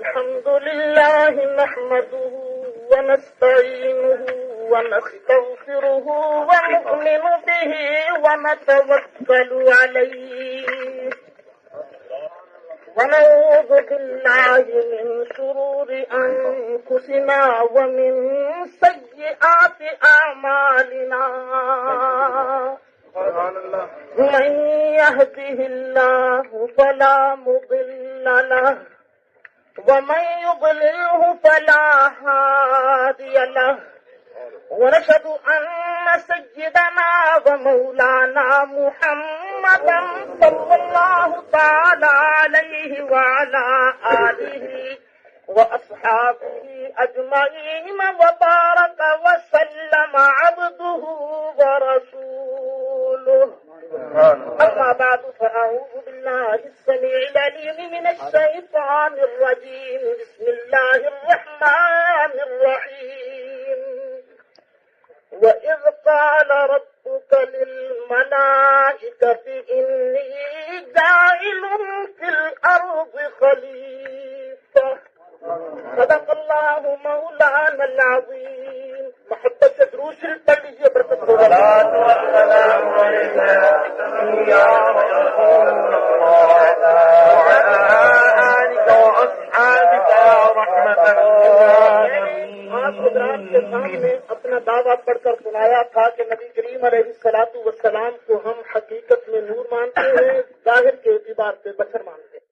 الحمد لله نحمده ونستعينه ونستغفره ونؤمن به ونتوكل عليه ونعوذ بالله من شرور أنفسنا ومن سيئات أعمالنا من يهده الله فلا مضل له ومن يضلله فلا هادي له ونشهد أن سيدنا ومولانا محمدا صلى الله تعالى عليه وعلى آله وأصحابه أجمعين وبارك وسلم عبده ورسوله. أما بعد فأعوذ بالله السميع العليم من الشيطان الرجيم. بسم الله الرحمن الرحيم. وإذ قال ربك للملائكة إني جاعل في الأرض خليفة. صدق الله مولانا العظيم. محبت سے درود شریف پڑھ لیجیے، برکت ہوگا. آپ حضرات کے سامنے اپنا دعویٰ پڑھ کر سنایا تھا کہ نبی کریم علیہ الصلوۃ والسلام کو ہم حقیقت میں نور مانتے ہیں، ظاہر کے اعتبار سے بشر مانتے ہیں.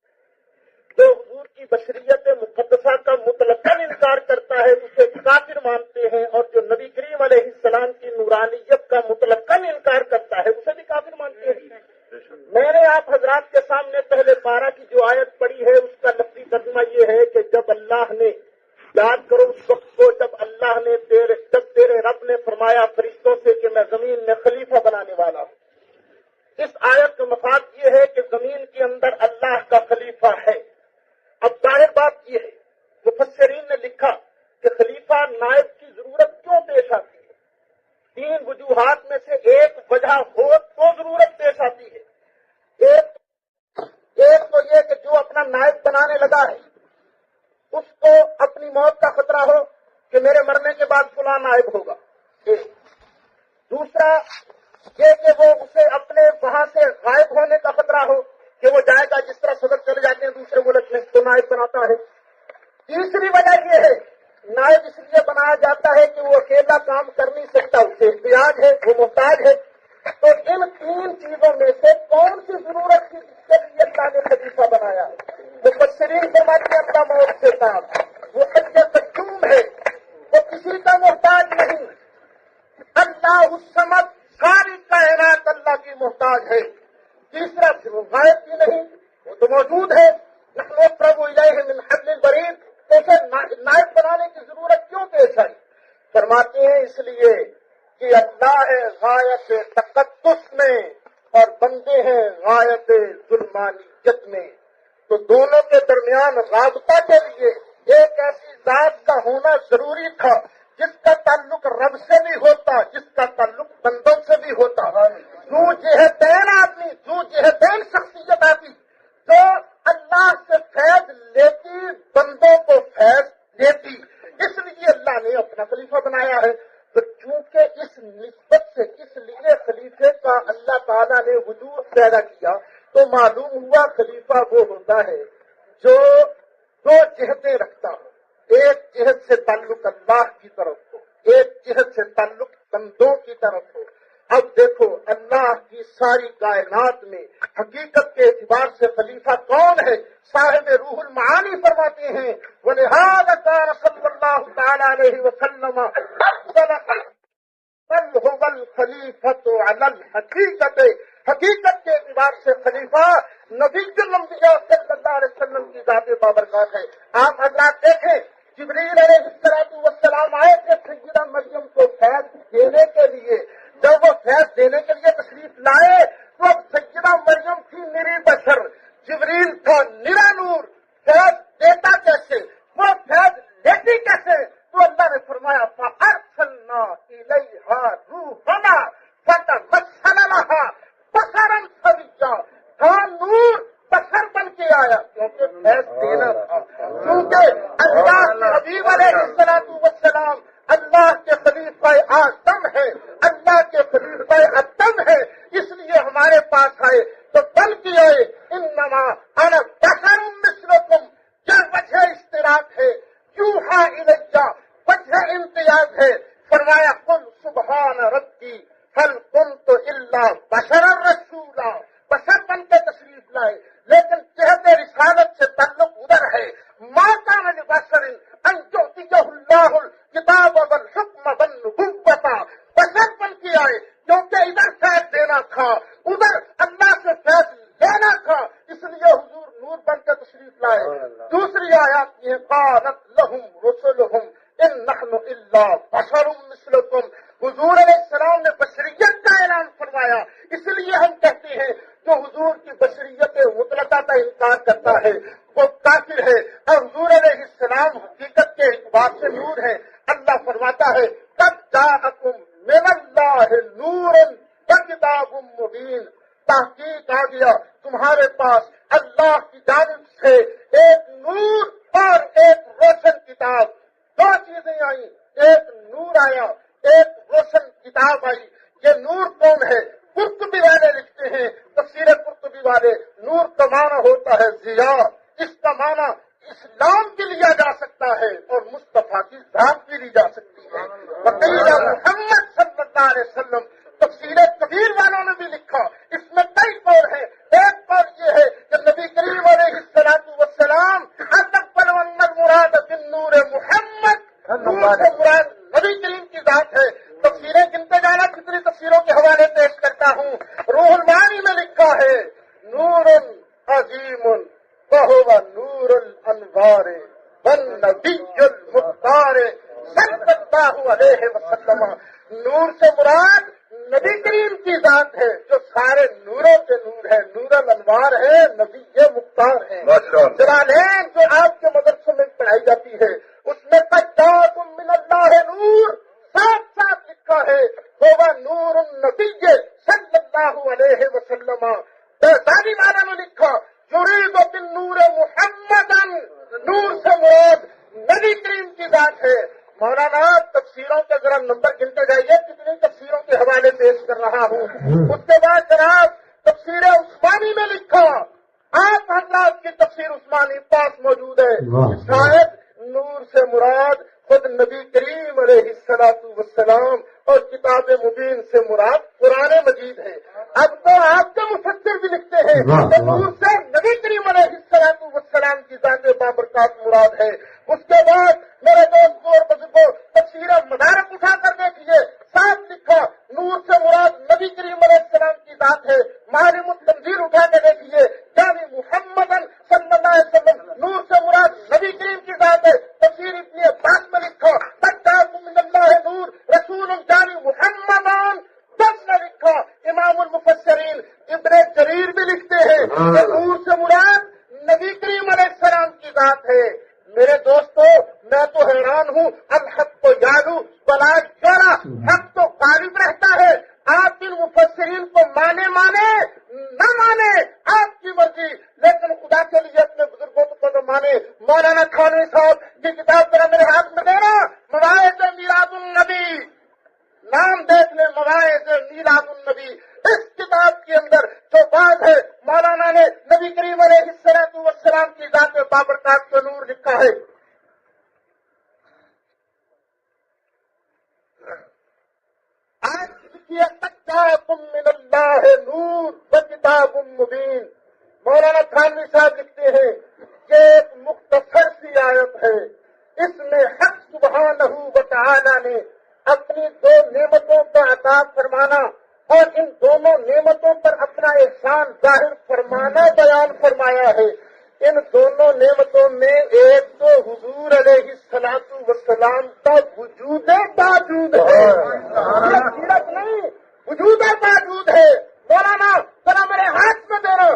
جو حضور کی بشریت مقدسہ کا مطلقاً انکار کرتا ہے اسے کافر مانتے ہیں، اور جو نبی کریم علیہ السلام کی نورانیت کا مطلقاً انکار کرتا ہے اسے بھی کافر مانتے ہیں. میں نے آپ حضرات کے سامنے پہلے پارہ کی جو آیت پڑھی ہے اس کا لفظی ترجمہ یہ ہے کہ جب اللہ نے، یاد کرو اس وقت کو جب اللہ نے تیرے رب نے فرمایا فرشتوں سے کہ میں زمین میں خلیفہ بنانے والا ہوں. اس آیت کا مفاد یہ ہے کہ زمین کے اندر اللہ کا خلیفہ ہے. اب ظاہر بات یہ ہے، مفسرین نے لکھا کہ خلیفہ نائب کی ضرورت کیوں پیش آتی ہے. 3 وجوہات میں سے ایک وجہ ہو تو ضرورت پیش آتی ہے. ایک تو یہ کہ جو اپنا نائب بنانے لگا ہے اس کو اپنی موت کا خطرہ ہو کہ میرے مرنے کے بعد فلاں نائب ہوگا. دوسرا یہ کہ وہ اسے اپنے وہاں سے غائب ہونے کا خطرہ ہو کہ وہ جائے گا، جس طرح صدر چلے جاتے ہیں دوسرے ملک میں تو نائب بناتا ہے. تیسری وجہ یہ ہے نائب اس لیے بنایا جاتا ہے کہ وہ اکیلا کام کر نہیں سکتا، اسے احتیاج ہے، وہ محتاج ہے. تو ان 3 چیزوں میں سے کون سی ضرورت تھی جس کے لیے اللہ نے خلیفہ بنایا ہے؟ مفسرین فرماتے ہیں اللہ موت سے کام، وہ حج مقدوم ہے، وہ کسی کا محتاج نہیں. اللہ اس سمجھ ساری کائنات اللہ کی محتاج ہے. تیسرا وہ غائب بھی نہیں، وہ تو موجود ہے. نحن اقرب الیہ من حبل الورید. تو اسے نائب بنانے کی ضرورت کیوں پیش آئی؟ فرماتے ہیں اس لیے کہ اللہ ہے غایت تقدس میں اور بندے ہیں غایت ظلمانیت میں. تو دونوں کے درمیان رابطہ کے لیے ایک ایسی ذات کا ہونا ضروری تھا جس کا تعلق رب سے بھی ہوتا، جس کا تعلق بندوں سے بھی ہوتا. جو جہتین آدمی، جو جہتین شخصیت آتی جو اللہ سے فیض لیتی، بندوں کو فیض دیتی. اس لیے اللہ نے اپنا خلیفہ بنایا ہے. تو چونکہ اس نسبت سے اس لیے خلیفے کا اللہ تعالیٰ نے وجود پیدا کیا تو معلوم ہوا خلیفہ وہ ہوتا ہے جو 2 جہتیں رکھتا ہو. ایک جہت سے تعلق اللہ کی طرف ہو، ایک جہت سے تعلق بندوں کی طرف ہو. اب دیکھو اللہ کی ساری کائنات میں حقیقت کے اعتبار سے خلیفہ کون ہے؟ صاحب روح المعانی فرماتے ہیں وَلِهَذَا كَانَ صَلَّى اللَّهُ تَعَالَى عَلَيْهِ وَسَلَّمَ بل هو الخلیفۃ علی الحقیقت. حقیقت کے اعتبار سے خلیفہ نبی الانبیاء صلی اللہ علیہ وسلم کی ذات بابرکات ہے. آپ حضرات دیکھیں جبریل علیہ السلام آئے تھے سیدہ مریم کو فیض دینے کے لیے. جب وہ فیض دینے کے لیے تشریف لائے تو اب سیدہ مریم تھی نری بشر، جبریل تھا نرا نور. فیض دیتا کیسے، وہ فیض لیتی کیسے؟ تو اللہ نے فرمایا فَأَرْسَلْنَا إِلَيْهَا رُوحَنَا فَتَمَثَّلَ لَهَا بَشَرًا سَوِيًّا. ہاں نور بشر بن کے آیا. کیوں کے فیض دینا تھا، کیونکہ اللہ کے حبیب علیہ السلام اللہ کے خلیفہ اعظم ہے، اللہ کے خلیفہ اعظم ہے، اس لیے ہمارے پاس آئے تو بل کی آئے انما انا بشر مثلکم، کیا وجہ اشتراک ہے؟ یوحا الیہ، وجہ امتیاز ہے، فرمایا قل سبحان ربی هل كنت الا بشرا رسولا، بشر بن کے تشریف لائے، لیکن جہت رسالت سے تعلق ادھر ہے، ما كان لبشر ان يؤتيه الله الكتاب والحكم والنبوة، بشر بن کے آئے کیونکہ ادھر فیض دینا تھا، ادھر اللہ سے فیض لینا تھا، اس لیے حضور نور بن کے تشریف لائے۔ دوسری آیات یہ قالت لهم رسلهم ان نحن الا بشر مثلكم، حضور علیہ السلام نے بشریت کا اعلان فرمایا، اس لیے ہم کہتے ہیں جو حضور کی بشریت مطلقہ کا انکار کرتا ہے وہ کافر ہے، اور حضور علیہ السلام حقیقت کے اعتبار سے نور ہے۔ اللہ فرماتا ہے قد جاءکم من اللہ نور وکتاب مبین، تحقیق آ گیا تمہارے پاس اللہ کی جانب سے ایک نور اور ایک روشن کتاب، دو چیزیں آئیں، ایک نور آیا، ایک روشن کتاب آئی۔ یہ نور کون ہے؟ قرطبی والے لکھتے ہیں، تفسیر قرطبی والے، نور کا معنی ہوتا ہے ضیاء، اس کا معنی اسلام بھی لیا جا سکتا ہے اور مصطفیٰ کی ذات بھی لی جا سکتی ہے۔ وقیل محمد صلی اللہ علیہ وسلم، تفسیر کبیر والوں نے بھی لکھا، اس میں کئی قول ہیں، ایک قول یہ ہے کہ نبی کریم علیہ السلام اتقبل ان المراد بالنور محمد، نور سے مراد نبی کریم کی ذات ہے۔ تفسیریں گنتے جانا کتنی تفسیروں کے حوالے پیش کرتا ہوں، روح المعانی میں لکھا ہے نور عظیم وهو نور الانوار والنبی المختار صلی اللہ علیہ وسلم، نور سے مراد نبی کریم کی ذات ہے جو سارے نوروں کے نور ہے، نور الانوار ہے، نبی مختار ہے۔ جلالین جو آپ کے مدرسوں میں پڑھائی جاتی ہے اس میں قد جاءکم من اللہ نور صاف صاف لکھا ہے، وہ نور النبی صلی اللہ علیہ وسلم۔ دانی والا نے لکھا یرید بالنور محمدا، نور سے مراد نبی کریم کی ذات ہے۔ مولانا تفسیروں کے ذرا نمبر گنتے جائیے، کتنی تفسیروں کے حوالے پیش کر رہا ہوں۔ اس کے بعد جناب تفسیر عثمانی میں لکھا، آپ حضرات کی تفسیر عثمانی پاس موجود ہے، شاید نور سے مراد خود نبی کریم علیہ السلام اور کتاب مبین سے مراد قرآن مجید ہے۔ اب تو آپ کے مفسر بھی لکھتے ہیں کہ نور سے نبی کریم علیہ السلام کی ذات بابرکات مراد ہے۔ اس کے بعد میرے دوستوں اور بزرگوں تفسیر مدارک اٹھا کر دیکھیے، صاف لکھا نور سے مراد نبی کریم علیہ السلام کی ذات ہے۔ معالم التنزیل اٹھا کے دیکھیے، جامع محمد صلی اللہ علیہ وسلم، نور سے مراد نبی کریم کی ذات ہے۔ تفسیر ابن عباس میں لکھا قد جاءکم من اللہ نور رسول جامع محمد، بس نے لکھا امام المفسرین ابن جریر بھی لکھتے ہیں کہ نور سے مراد نبی کریم علیہ السلام کی ذات ہے۔ میرے دوستو میں تو حیران ہوں، الحق کو یالو بلا چورا، حق تو غالب رہتا ہے۔ آپ ان مفسرین کو مانے نہ مانے آپ کی مرضی، لیکن خدا کے لیے اپنے بزرگوں کو تو مانے۔ مولانا تھانوی صاحب کی کتاب ذرا میرے ہاتھ میں دینا، مواعظ میلاد النبی، نام دیکھ لیں، مواعظ میلاد النبی۔ اس کتاب کے اندر جو بات ہے مولانا نے نبی کریم علیہ السلام کی ذات بابرکات کو نور لکھا ہے۔ آج لکھیے قد جاءکم من اللہ نور وکتاب مبین۔ مولانا تھانوی صاحب لکھتے ہیں کہ ایک مختصر سی آیت ہے، اس میں حق سبحانہ و تعالی نے اپنی دو نعمتوں کا عطا فرمانا اور ان دونوں نعمتوں پر اپنا احسان ظاہر فرمانا بیان فرمایا ہے۔ ان دونوں نعمتوں میں ایک تو حضور علیہ السلام کا وجود باوجود ہے، سیرت نہیں، وجود باوجود ہے۔ مولانا ذرا میرے ہاتھ میں دینا،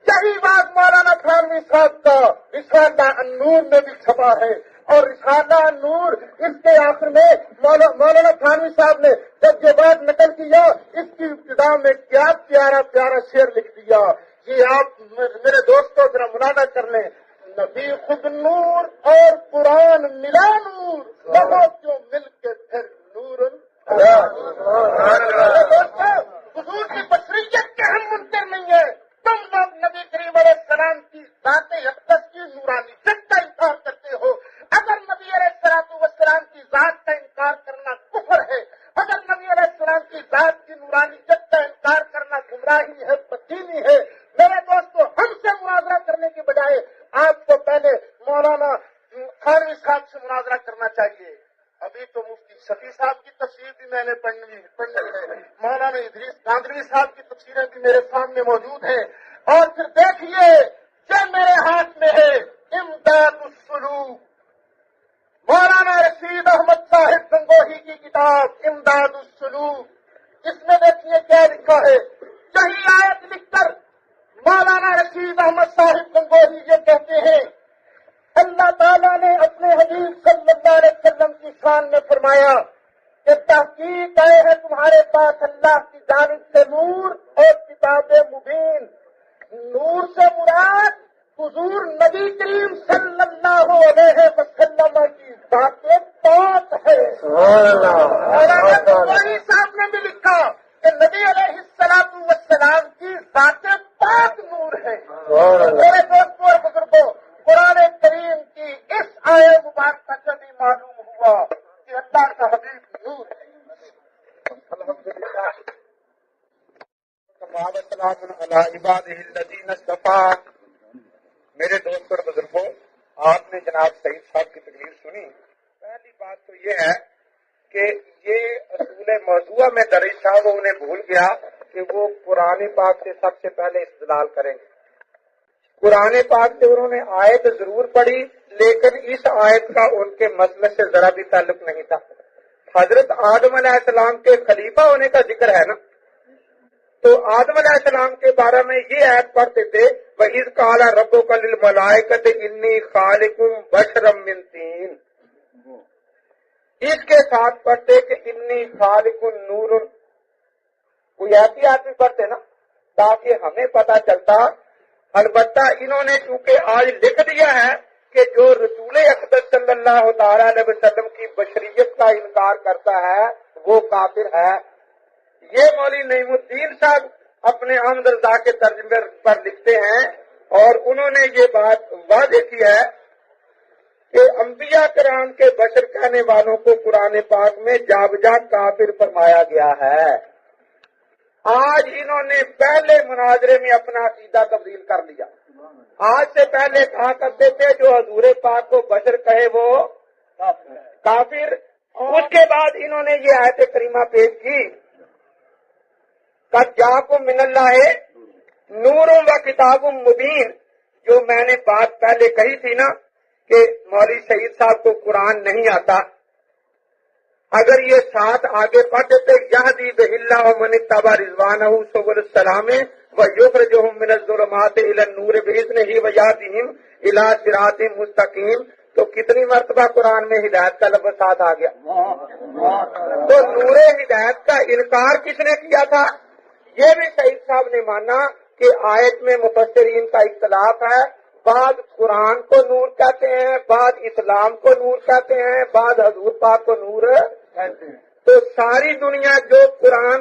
یہی بات مولانا تھانوی صاحب کا رسالہ النور میں بھی چھپا ہے، اور رسالہ نور اس کے آخر میں مولانا تھانوی صاحب نے جب یہ بات نقل کیا، اس کی ابتدا میں کیا پیارا پیارا شعر لکھ دیا۔ یہ آپ میرے دوستوں ذرا ملاحظہ کر لیں، نبی خود نور اور قرآن ملا نور، وہ کیوں مل کے پھر نور۔ حضور کی بشریت کے ہم منکر نہیں ہیں، تم لوگ نبی کریم علیہ السلام کی ذات اقدس کی نورانیت کا انکار کرتے ہو۔ اگر نبی علیہ السلام کی ذات کا انکار کرنا کفر ہے، اگر نبی علیہ السلام کی ذات کی نورانیت کا انکار کرنا گمراہی ہے، بددینی ہے، میرے دوستو ہم سے مناظرہ کرنے کے بجائے آپ کو پہلے مولانا تھانوی صاحب سے مناظرہ کرنا چاہیے۔ ابھی تو مفتی شفیع صاحب کی تفسیر بھی میں نے پڑھنی ہے، مولانا ادریس گاندھوی صاحب کی تفسیریں بھی میرے سامنے موجود ہیں۔ اور پھر دیکھیے جو میرے ہاتھ میں ہے امداد السلوک، مولانا رشید احمد صاحب گنگوہی کی کتاب امداد السلوک، اس میں دیکھیے کیا لکھا ہے۔ یہی آیت لکھ کر مولانا رشید احمد صاحب گنگوہی یہ کہتے ہیں، اللہ تعالیٰ نے اپنے حبیب صلی اللہ علیہ وسلم کی شان میں فرمایا کہ تحقیق آئے ہیں تمہارے پاس اللہ کی جانب سے نور اور کتاب مبین۔ نور سے مراد حضور نبی کریم صلی اللہ علیہ وسلم کی ذات پاک ہے۔ مولانا گنگوہی صاحب نے بھی لکھا کہ نبی علیہ السلام کی ذات پاک نور ہے۔ میرے دوستوں اور بزرگوں، قرآن کریم کی اس آیت مبارکہ سے بھی معلوم ہوا کہ اللہ کا حبیب نور ہے۔ الحمدللہ میرے دوست اور بزرگوں، آپ نے جناب سعید صاحب کی تقریر سنی۔ پہلی بات تو یہ ہے کہ یہ اصول موضوع میں درج تھا، وہ انہیں بھول گیا کہ وہ قرآن پاک سے سب سے پہلے استدلال کریں گے۔ قرآن پاک سے انہوں نے آیت ضرور پڑھی، لیکن اس آیت کا ان کے مسئلے سے ذرا بھی تعلق نہیں تھا۔ حضرت آدم علیہ السلام کے خلیفہ ہونے کا ذکر ہے نا، تو آدم علیہ السلام کے بارے میں یہ آیت پڑھتے تھے، وَإِذْ قَالَ رَبُّكَ لِلْمَلَائِكَةِ إِنِّي خَالِقٌ بَشَرًا مِّن طِينٍ، اس کے ساتھ پڑھتے کہ انی خالق نور، کوئی ایسی آدمی پڑھتے نا تاکہ ہمیں پتہ چلتا۔ البتہ انہوں نے چونکہ آج لکھ دیا ہے کہ جو رسول اقدس صلی اللہ تعالی علیہ وسلم کی بشریت کا انکار کرتا ہے وہ کافر ہے۔ یہ مولوی نعیم الدین صاحب اپنے احمد رضا کے ترجمے پر لکھتے ہیں، اور انہوں نے یہ بات واضح کی ہے کہ انبیاء کرام کے بشر کہنے والوں کو قرآن پاک میں جا بجا کافر فرمایا گیا ہے۔ آج انہوں نے پہلے مناظرے میں اپنا عقیدہ تبدیل کر لیا۔ آج سے پہلے کہا کرتے تھے جو حضور پاک کو بشر کہے وہ کافر۔ اس کے بعد انہوں نے یہ آیت کریمہ پیش کی، قد جاءکم من اللہ نور و کتاب مبین، جو میں نے بات پہلے کہی تھی نا کہ مولوی سعید صاحب کو قرآن نہیں آتا، اگر یہ ساتھ آگے پڑھ دیتے یہدی بہ اللہ من اتبع رضوانہ سبل السلام ویخرجہم من الظلمات الی النور باذنہ ویہدیہم الی صراط مستقیم، تو کتنی مرتبہ قرآن میں ہدایت کا لفظ ساتھ آ گیا۔ تو نور ہدایت کا انکار کس نے کیا تھا؟ یہ بھی سعید صاحب نے مانا کہ آیت میں مفسرین کا اختلاف ہے، بعض قرآن کو نور کہتے ہیں، بعض اسلام کو نور کہتے ہیں، بعض حضور پاک کو نور کہتے ہیں۔ تو ساری دنیا جو قرآن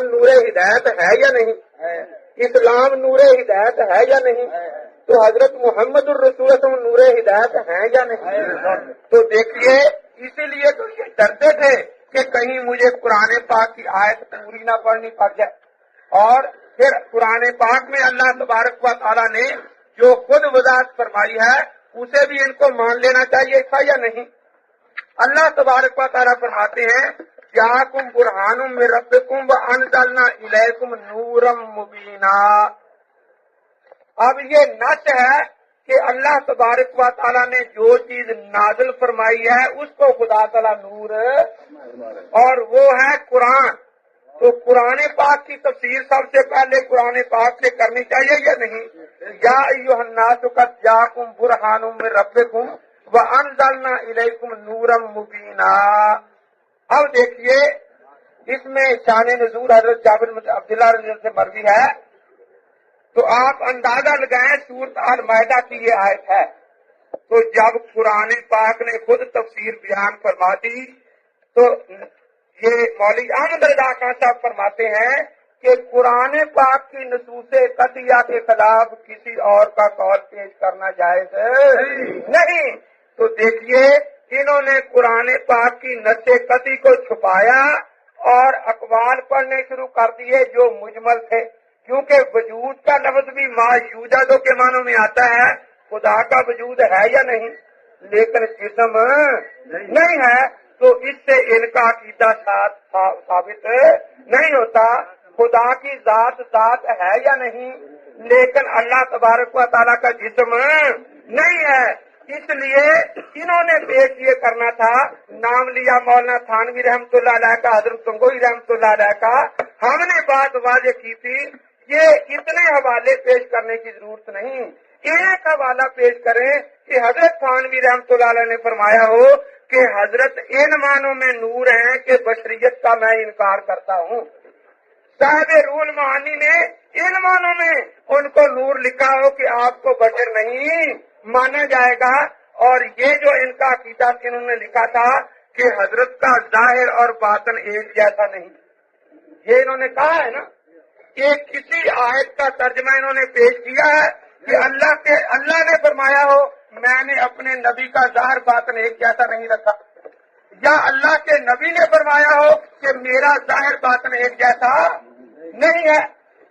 نور ہدایت ہے یا نہیں، اسلام نور ہدایت ہے یا نہیں، تو حضرت محمد الرسول نور ہدایت ہے یا نہیں؟ تو دیکھیے اسی لیے تو یہ ڈرتے تھے کہ کہیں مجھے قرآن پاک کی آیت پوری نہ پڑھنی پڑ جائے۔ اور پھر قرآن پاک میں اللہ تبارک و تعالیٰ نے جو خود وضاحت فرمائی ہے اسے بھی ان کو مان لینا چاہیے تھا یا نہیں؟ اللہ تبارک و تعالیٰ فرماتے ہیں جاءکم برہان من ربکم وانزلنا الیکم نورا مبینا۔ اب یہ نص ہے کہ اللہ تبارک و تعالیٰ نے جو چیز نازل فرمائی ہے اس کو خدا تعالیٰ نور، اور وہ ہے قرآن۔ تو قرآن پاک کی تفسیر سب سے پہلے قرآن پاک سے کرنی چاہیے یا نہیں؟ یا ایھا الناس قد جاءکم برہان من ربکم وانزلنا الیکم نورا مبینا۔ اب دیکھیے اس میں شان نزول حضرت جابر بن عبداللہ رضی اللہ عنہ سے مروی ہے، تو آپ اندازہ لگائیں سورۃ المائدہ کی یہ آیت ہے تو جب قرآن پاک نے خود تفسیر بیان فرما دی تو یہ مولوی احمد رضا خان صاحب فرماتے ہیں کہ قرآن پاک کی نصوص قطعیہ کے خلاف کسی اور کا قول پیش کرنا جائز نہیں۔ تو دیکھیے انہوں نے قرآن پاک کی نص قطعی کو چھپایا اور اقوال پڑھنے شروع کر دیے جو مجمل تھے، کیونکہ وجود کا لفظ بھی ما یوجد کے معنوں میں آتا ہے، خدا کا وجود ہے یا نہیں، لیکن جسم نہیں ہے، تو اس سے ان کا عقیدہ ثابت نہیں ہوتا۔ خدا کی ذات ہے یا نہیں، لیکن اللہ تبارک و تعالیٰ کا جسم نہیں ہے، اس لیے انہوں نے پیش یہ کرنا تھا، نام لیا مولانا تھانوی رحمۃ اللہ علیہ کا، حضرت گنگوئی رحمۃ اللہ علیہ کا، ہم نے بات واضح کی تھی، یہ اتنے حوالے پیش کرنے کی ضرورت نہیں، ایک حوالہ پیش کریں کہ حضرت تھانوی رحمۃ اللہ علیہ نے فرمایا ہو کہ حضرت ان معنوں میں نور ہیں کہ بشریت کا میں انکار کرتا ہوں، صاحب روح المعانی نے ان معنوں میں ان کو نور لکھا ہو کہ آپ کو بشر نہیں مانا جائے گا، اور یہ جو ان کا عقیدہ انہوں نے لکھا تھا کہ حضرت کا ظاہر اور باطن ایک جیسا نہیں، یہ انہوں نے کہا ہے نا، ایک کسی آیت کا ترجمہ انہوں نے پیش کیا ہے کہ اللہ نے فرمایا ہو میں نے اپنے نبی کا ظاہر باطن ایک جیسا نہیں رکھا، یا اللہ کے نبی نے فرمایا ہو کہ میرا ظاہر باطن ایک جیسا نہیں ہے۔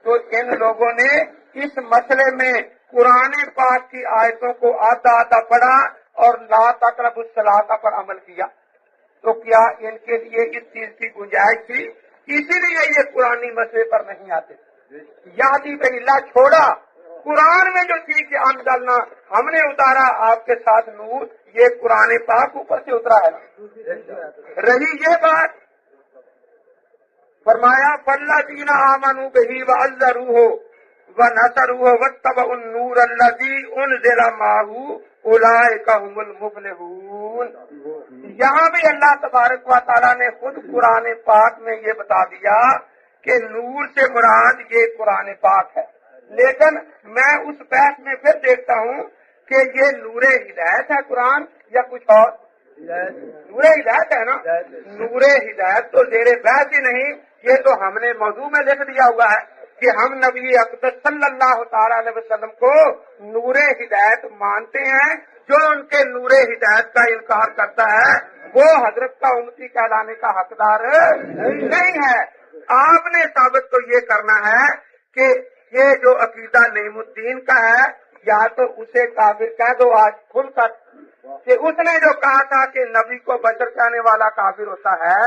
تو ان لوگوں نے اس مسئلے میں قرآن پاک کی آیتوں کو آدھا پڑھا اور لا تقربوا الصلاۃ پر عمل کیا، تو کیا ان کے لیے اس چیز کی گنجائش تھی؟ اسی لیے یہ قرآنی مسئلے پر نہیں آتے، یادی بہلا چھوڑا، قرآن میں جو چیز ڈالنا ہم نے اتارا آپ کے ساتھ نور، یہ قرآن پاک اوپر سے اترا ہے۔ رہی یہ بات، فرمایا فالذین آمنوا بہ وعزروہ ونصروہ واتبعوا النور الذی انزل معہ اولئک هم المفلحون۔ یہاں بھی اللہ تبارک و تعالیٰ نے خود قرآن پاک میں یہ بتا دیا کہ نور سے مراد یہ قرآن پاک ہے، لیکن میں اس بحث میں پھر دیکھتا ہوں کہ یہ نور ہدایت ہے قرآن یا کچھ اور؟ نور ہدایت ہے نا، نور ہدایت تو زیر بحث ہی نہیں، یہ تو ہم نے موضوع میں لکھ دیا ہوا ہے کہ ہم نبی اقدس صلی اللہ تعالی علیہ وسلم کو نور ہدایت مانتے ہیں، جو ان کے نور ہدایت کا انکار کرتا ہے وہ حضرت کا امتی کہلانے کا حقدار نہیں ہے۔ آپ نے ثابت تو یہ کرنا ہے کہ یہ جو عقیدہ نعیم الدین کا ہے، یا تو اسے کافر کہہ دو آج کھل کر کہ اس نے جو کہا تھا کہ نبی کو بشر کہنے والا کافر ہوتا ہے،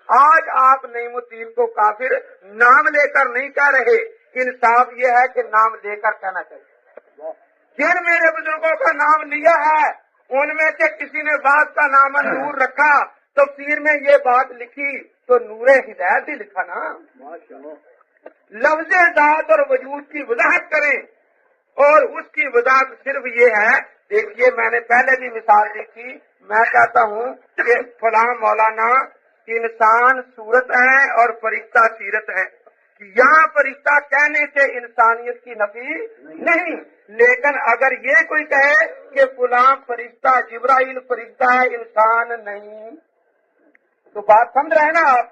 آج آپ نعیم الدین کو کافر نام لے کر نہیں کہہ رہے، انصاف یہ ہے کہ نام لے کر کہنا چاہیے۔ جن میرے بزرگوں کا نام لیا ہے ان میں سے کسی نے بات کا نام نور رکھا، تفسیر میں یہ بات لکھی تو نور ہدایت ہی لکھا نا۔ لفظ ذات اور وجود کی وضاحت کریں، اور اس کی وضاحت صرف یہ ہے، دیکھیے میں نے پہلے بھی مثال دی تھی، میں کہتا ہوں کہ فلاں مولانا انسان صورت ہے اور فرشتہ سیرت ہے، یہاں فرشتہ کہنے سے انسانیت کی نفی نہیں، لیکن اگر یہ کوئی کہے کہ فلاں فرشتہ جبرائیل فرشتہ ہے انسان نہیں، تو بات سمجھ رہے ہیں نا آپ؟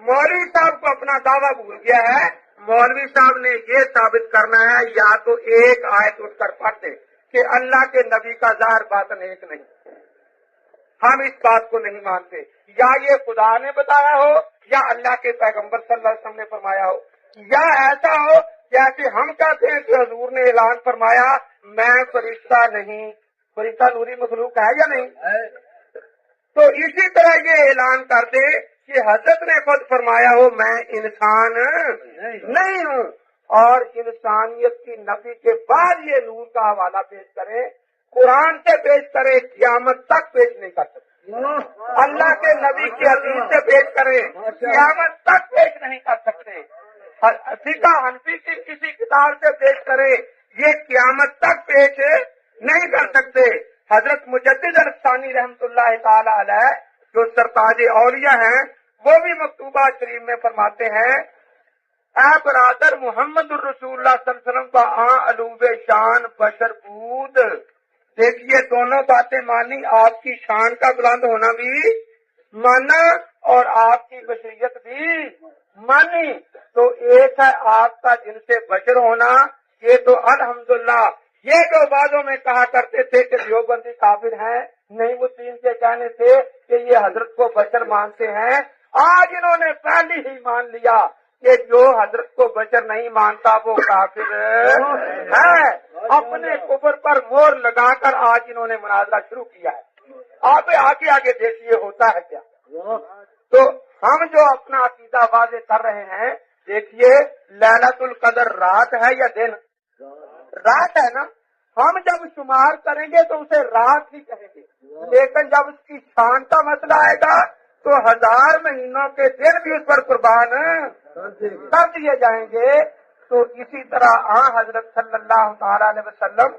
مولوی صاحب کو اپنا دعویٰ بھول گیا ہے، مولوی صاحب نے یہ ثابت کرنا ہے یا تو ایک آیت اٹھ کر پڑھتے کہ اللہ کے نبی کا ظاہر باطن ایک نہیں، ہم اس بات کو نہیں مانتے، یا یہ خدا نے بتایا ہو یا اللہ کے پیغمبر صلی اللہ علیہ وسلم نے فرمایا ہو، یا ایسا ہو جیسے ہم کہتے ہیں کہ حضور نے اعلان فرمایا میں فرشتہ نہیں، فرشتہ نوری مخلوق ہے یا نہیں؟ تو اسی طرح یہ اعلان کر دے کہ حضرت نے خود فرمایا ہو میں انسان نہیں ہوں، اور انسانیت کی نفی کے بعد یہ نور کا حوالہ پیش کرے، قرآن سے پیش کرے، قیامت تک پیش نہیں کر سکتے، اللہ کے نبی کی حدیث سے پیش کرے، قیامت تک پیش نہیں کر سکتے، فقہ حنفی کی کسی کتاب سے پیش کرے، یہ قیامت تک پیش نہیں کر سکتے۔ حضرت مجدد الثانی رحمۃ اللہ تعالی علیہ جو سرتاج اولیاء ہیں، وہ بھی مکتوبہ شریف میں فرماتے ہیں اے برادر محمد الرسول اللہ صلی اللہ علیہ وسلم کا علو شان بشر بود دیکھیے دونوں باتیں مانی، آپ کی شان کا بلند ہونا بھی مانا اور آپ کی بشریت بھی مانی. تو ایک ہے آپ کا جن سے بشر ہونا، یہ تو الحمدللہ. یہ جو بعدوں میں کہا کرتے تھے کہ دیوبندی کافر ہیں، نعیم الدین کے کہنے تھے کہ یہ حضرت کو بشر مانتے ہیں، آج انہوں نے پہلے ہی مان لیا کہ جو حضرت کو بشر نہیں مانتا وہ کافر ہے. اپنے کفر پر مور لگا کر آج انہوں نے مناظرہ شروع کیا ہے. آپ آگے آگے دیکھیے ہوتا ہے کیا. تو ہم جو اپنا عقیدہ واضح کر رہے ہیں، دیکھیے لیلۃ القدر رات ہے یا دن؟ رات ہے نا. ہم جب شمار کریں گے تو اسے رات ہی کہیں گے، لیکن جب اس کی شان کا مسئلہ آئے گا تو 1000 مہینوں کے دن بھی اس پر قربان کر دیے جائیں گے. تو اسی طرح حضرت صلی اللہ تعالی علیہ وسلم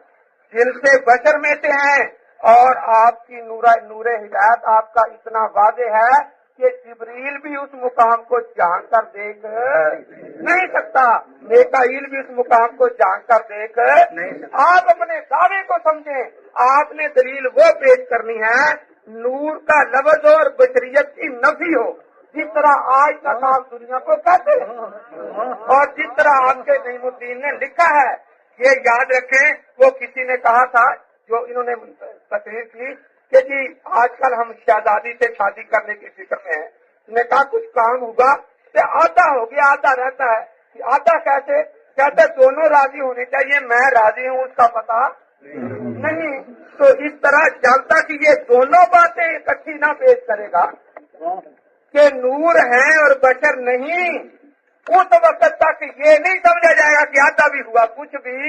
جن سے بشر میں سے ہیں، اور آپ کی نور ہدایت آپ کا اتنا واضح ہے کہ جبریل بھی اس مقام کو جان کر دیکھ نہیں سکتا، میکائیل بھی اس مقام کو جان کر دیکھ نہیں سکتا. آپ اپنے دعوے کو سمجھیں، آپ نے دلیل وہ پیش کرنی ہے نور کا لفظ اور بشریت کی نفی ہو، جس طرح آج تک آپ دنیا کو کہتے ہیں اور جس طرح آپ کے نعیم الدین نے لکھا ہے. یہ یاد رکھیں، وہ کسی نے کہا تھا جو انہوں نے تقریر کی کہ جی آج کل ہم شہزادی سے شادی کرنے کی فکر میں ہیں. نے کہا کچھ کام ہوگا کہ آدھا ہو گیا آدھا رہتا ہے. آدھا کیسے؟ کہتے دونوں راضی ہونے چاہیے، میں راضی ہوں اس کا پتہ نہیں. تو اس طرح جب تک یہ دونوں باتیں اکٹھی نہ پیش کرے گا کہ نور ہیں اور بشر نہیں، اس وقت تک یہ نہیں سمجھا جائے گا کہ آدھا بھی ہوا کچھ بھی.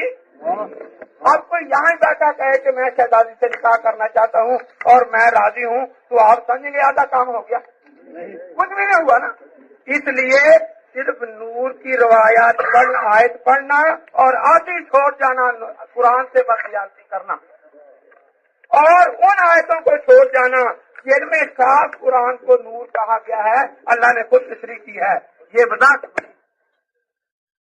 اب کوئی یہاں بیٹھا کہے کہ میں شہزادی سے نکاح کرنا چاہتا ہوں اور میں راضی ہوں، تو آپ سمجھیں گے آدھا کام ہو گیا؟ کچھ بھی نہیں ہوا نا. اس لیے صرف نور کی روایات آیت پڑھنا اور آدھی چھوڑ جانا، قرآن سے بدخیالتی کرنا اور ان آیتوں کو چھوڑ جانا جن میں صاف قرآن کو نور کہا گیا ہے، اللہ نے خود تشریح کی ہے، یہ بتا